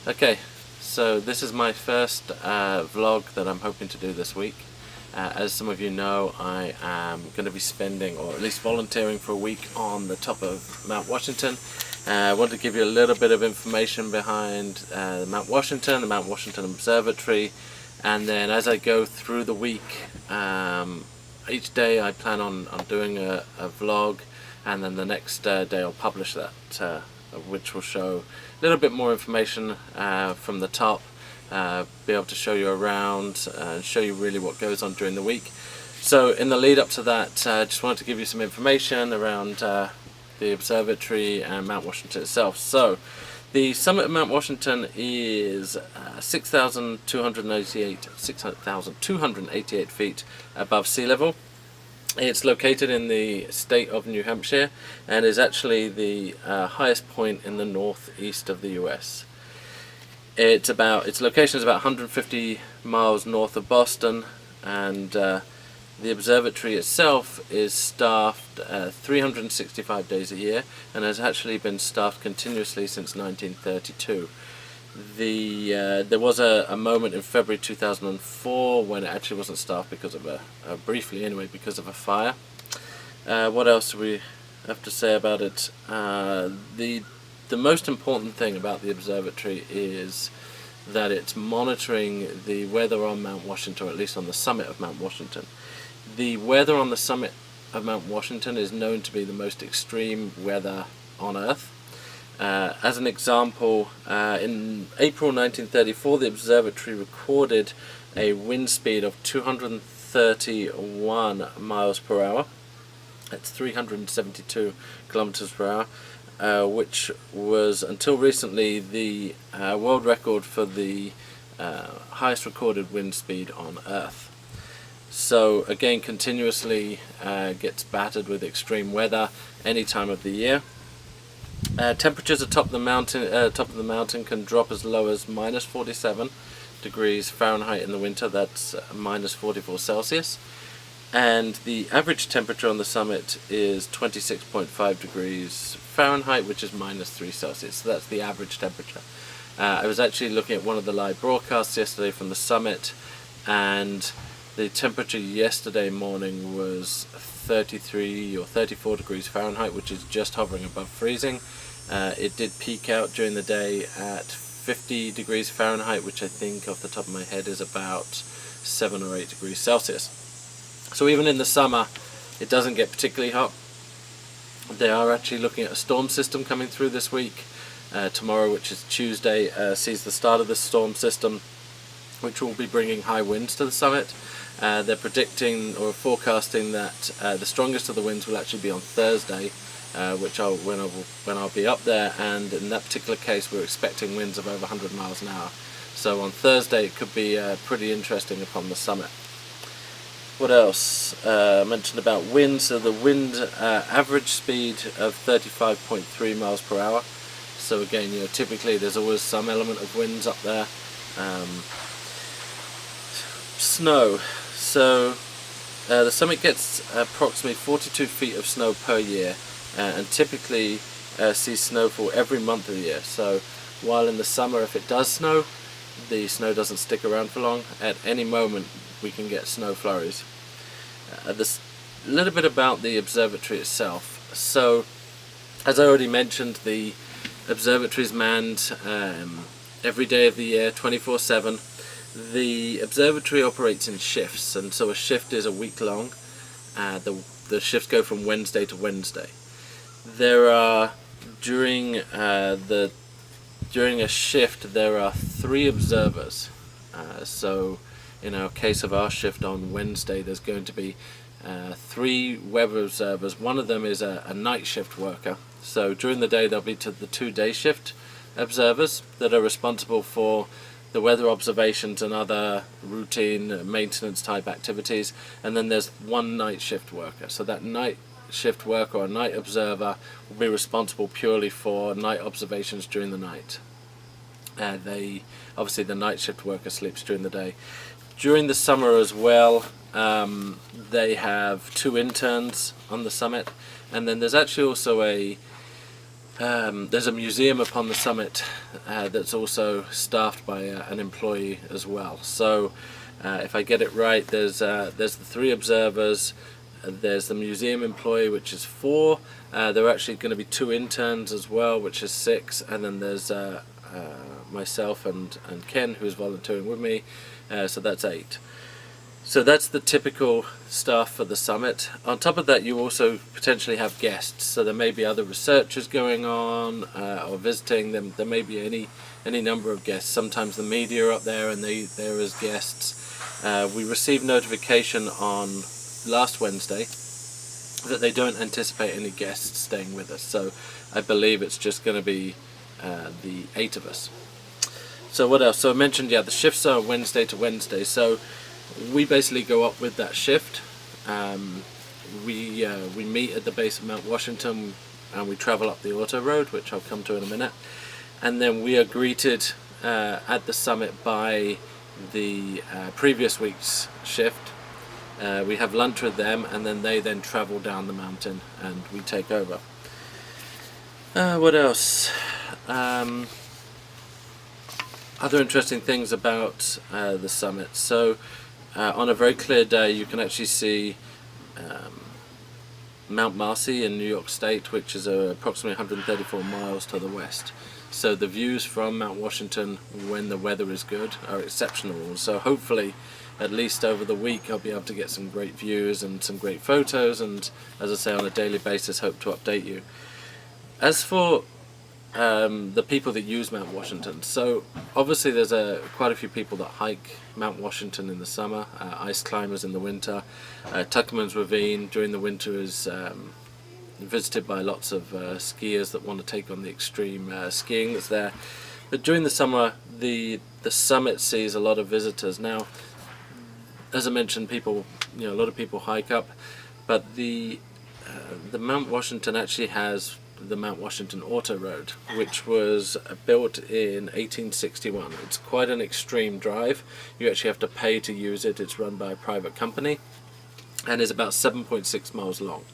Okay, so this is my first vlog that I'm hoping to do this week. As some of you know, I am going to be spending, or at least volunteering for a week on the top of Mount Washington. I want to give you a little bit of information behind Mount Washington, the Mount Washington Observatory, and then as I go through the week, each day I plan on doing a vlog, and then the next day I'll publish that, which will show a little bit more information from the top, be able to show you around and show you really what goes on during the week. So in the lead up to that, I just wanted to give you some information around the observatory and Mount Washington itself. So the summit of Mount Washington is 6,288 feet above sea level. It's located in the state of New Hampshire and is actually the highest point in the northeast of the US. Its location is about 150 miles north of Boston, and the observatory itself is staffed 365 days a year and has actually been staffed continuously since 1932. There was a moment in February 2004 when it actually wasn't staffed because of briefly anyway, because of a fire. What else do we have to say about it? The most important thing about the observatory is that it's monitoring the weather on Mount Washington, or at least on the summit of Mount Washington. The weather on the summit of Mount Washington is known to be the most extreme weather on Earth. As an example, in April 1934, the observatory recorded a wind speed of 231 miles per hour. That's 372 kilometers per hour, which was until recently the world record for the highest recorded wind speed on Earth. So again, continuously gets battered with extreme weather any time of the year. Temperatures atop the mountain can drop as low as minus 47 degrees Fahrenheit in the winter. That's minus 44 Celsius, and the average temperature on the summit is 26.5 degrees Fahrenheit, which is minus 3 Celsius. So that's the average temperature. I was actually looking at one of the live broadcasts yesterday from the summit, and the temperature yesterday morning was 33 or 34 degrees Fahrenheit, which is just hovering above freezing. It did peak out during the day at 50 degrees Fahrenheit, which I think off the top of my head is about 7 or 8 degrees Celsius. So even in the summer it doesn't get particularly hot. They are actually looking at a storm system coming through this week. Tomorrow, which is Tuesday, sees the start of this storm system, which will be bringing high winds to the summit. They're predicting or forecasting that the strongest of the winds will actually be on Thursday, when I'll be up there, and in that particular case we're expecting winds of over 100 miles an hour. So on Thursday it could be pretty interesting upon the summit. What else? I mentioned about wind. So the wind average speed of 35.3 miles per hour. So again, typically there's always some element of winds up there. Snow. So the summit gets approximately 42 feet of snow per year, and typically sees snowfall every month of the year. So while in the summer, if it does snow, the snow doesn't stick around for long. At any moment we can get snow flurries. This little bit about the observatory itself. So as I already mentioned, the observatory is manned every day of the year, 24/7. The observatory operates in shifts, and so a shift is a week long. The shifts go from Wednesday to Wednesday. There are during a shift there are 3 observers. So in our case of our shift on Wednesday, there's going to be 3 weather observers. One of them is a night shift worker. So during the day there'll be the 2 day shift observers that are responsible for the weather observations and other routine maintenance type activities, and then there's 1 night shift worker. So that night shift worker or night observer will be responsible purely for night observations during the night. Obviously the night shift worker sleeps during the day. During the summer as well, they have 2 interns on the summit, and then there's actually also a There's a museum upon the summit that's also staffed by an employee as well. So if I get it right, there's the 3 observers, there's the museum employee, which is 4, there are actually going to be 2 interns as well, which is 6, and then there's myself and Ken, who's volunteering with me, so that's 8. So that's the typical staff for the summit. On top of that, you also potentially have guests. So there may be other researchers going on or visiting them. There may be any number of guests. Sometimes the media are up there and they're as guests. We received notification on last Wednesday that they don't anticipate any guests staying with us. So I believe it's just going to be the 8 of us. So what else? So I mentioned, the shifts are Wednesday to Wednesday. So we basically go up with that shift. We meet at the base of Mount Washington and we travel up the auto road, which I'll come to in a minute, and then we are greeted at the summit by the previous week's shift. We have lunch with them, and then they travel down the mountain and we take over. What else? Other interesting things about the summit. So on a very clear day, you can actually see Mount Marcy in New York State, which is approximately 134 miles to the west. So the views from Mount Washington when the weather is good are exceptional. So hopefully, at least over the week, I'll be able to get some great views and some great photos, and as I say, on a daily basis, hope to update you. As for the people that use Mount Washington, so obviously there's quite a few people that hike Mount Washington in the summer, ice climbers in the winter. Tuckerman's Ravine during the winter is visited by lots of skiers that want to take on the extreme skiing that's there. But during the summer, the summit sees a lot of visitors. Now, as I mentioned, a lot of people hike up, but the Mount Washington actually has the Mount Washington Auto Road, which was built in 1861. It's quite an extreme drive. You actually have to pay to use it. It's run by a private company and is about 7.6 miles long.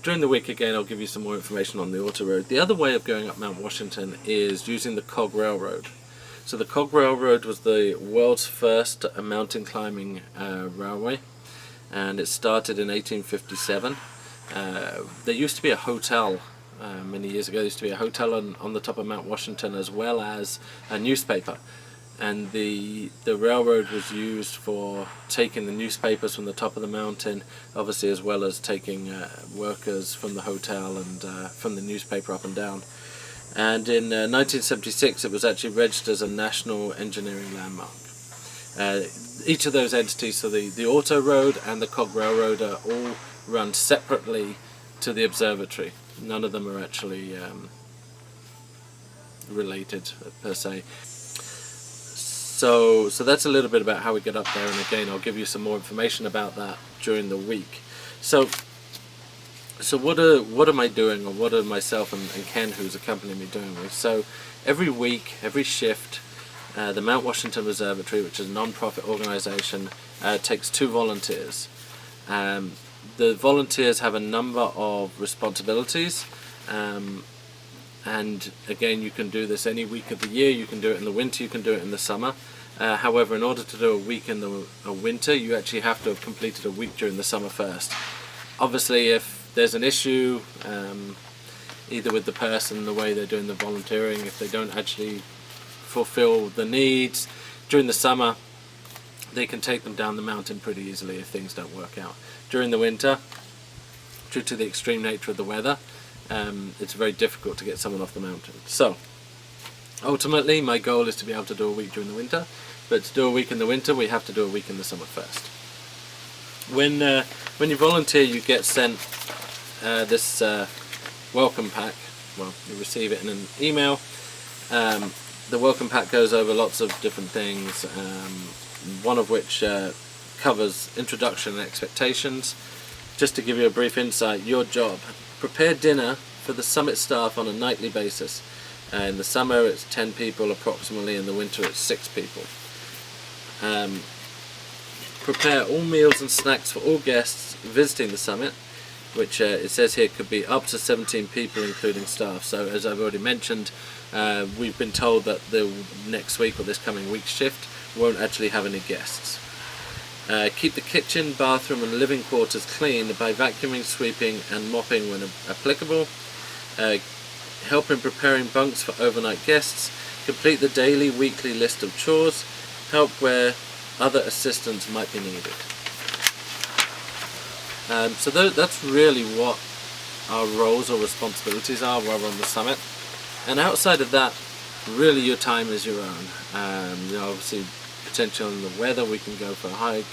During the week again, I'll give you some more information on the Auto Road. The other way of going up Mount Washington is using the Cog Railroad. So the Cog Railroad was the world's first mountain climbing railway, and it started in 1857. There used to be a hotel many years ago. There used to be a hotel on the top of Mount Washington, as well as a newspaper, and the railroad was used for taking the newspapers from the top of the mountain, obviously, as well as taking workers from the hotel and from the newspaper up and down. And in 1976 it was actually registered as a National Engineering Landmark. Each of those entities, so the Auto Road and the Cog Railroad, are all run separately to the observatory. None of them are actually related per se. So that's a little bit about how we get up there, and again, I'll give you some more information about that during the week. So what am I doing, or what are myself and Ken, who's accompanying me, doing with? So every week, every shift, the Mount Washington Observatory, which is a non-profit organization, takes 2 volunteers. The volunteers have a number of responsibilities, and again, you can do this any week of the year. You can do it in the winter, you can do it in the summer. However, in order to do a week in the winter, you actually have to have completed a week during the summer first. Obviously, if there's an issue, either with the person, the way they're doing the volunteering, if they don't actually fulfill the needs during the summer, they can take them down the mountain pretty easily if things don't work out. During the winter, due to the extreme nature of the weather, it's very difficult to get someone off the mountain. So ultimately, my goal is to be able to do a week during the winter, but to do a week in the winter, we have to do a week in the summer first. When you volunteer, you get sent this welcome pack. Well, you receive it in an email. The welcome pack goes over lots of different things, one of which covers introduction and expectations. Just to give you a brief insight, your job: prepare dinner for the summit staff on a nightly basis. In the summer it's 10 people approximately, in the winter it's 6 people. Prepare all meals and snacks for all guests visiting the summit. which it says here could be up to 17 people including staff. So as I've already mentioned, we've been told that the next week or this coming week's shift won't actually have any guests. Keep the kitchen, bathroom and living quarters clean by vacuuming, sweeping and mopping when applicable. Help in preparing bunks for overnight guests. Complete the daily, weekly list of chores. Help where other assistance might be needed. So that's really what our roles or responsibilities are while we're on the summit. And outside of that, really your time is your own. You know, obviously, potential in the weather, we can go for a hike.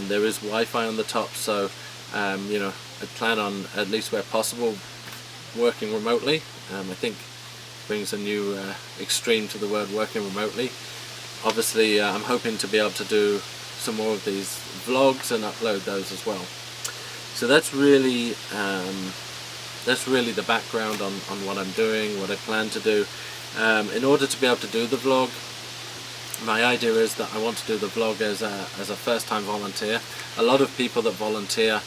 There is Wi-Fi on the top, so you know, I plan on, at least where possible, working remotely. I think brings a new extreme to the word working remotely. Obviously, I'm hoping to be able to do some more of these vlogs and upload those as well. So that's really the background on what I'm doing, what I plan to do. In order to be able to do the vlog, my idea is that I want to do the vlog as a first-time volunteer. A lot of people that volunteer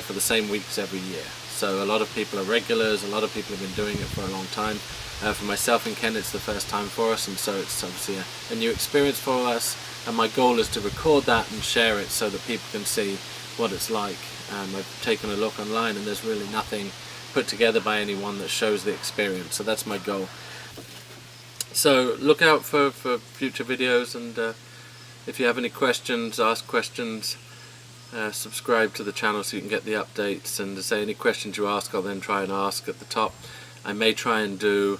for the same weeks every year. So a lot of people are regulars, a lot of people have been doing it for a long time. For myself and Ken, it's the first time for us, and so it's obviously a new experience for us. And my goal is to record that and share it so that people can see what it's like. I've taken a look online and there's really nothing put together by anyone that shows the experience, so that's my goal. So look out for future videos, and if you have any questions, ask questions. Subscribe to the channel so you can get the updates, and say any questions you ask I'll then try and ask at the top. I may try and do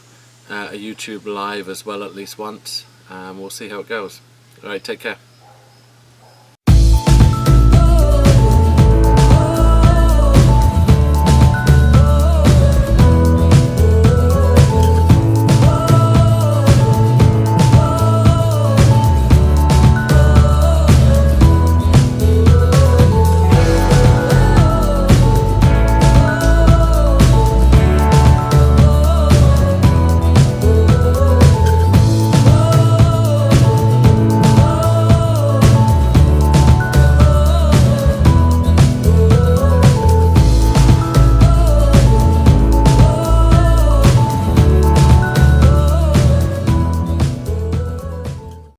a YouTube live as well at least once. We'll see how it goes. Alright, take care.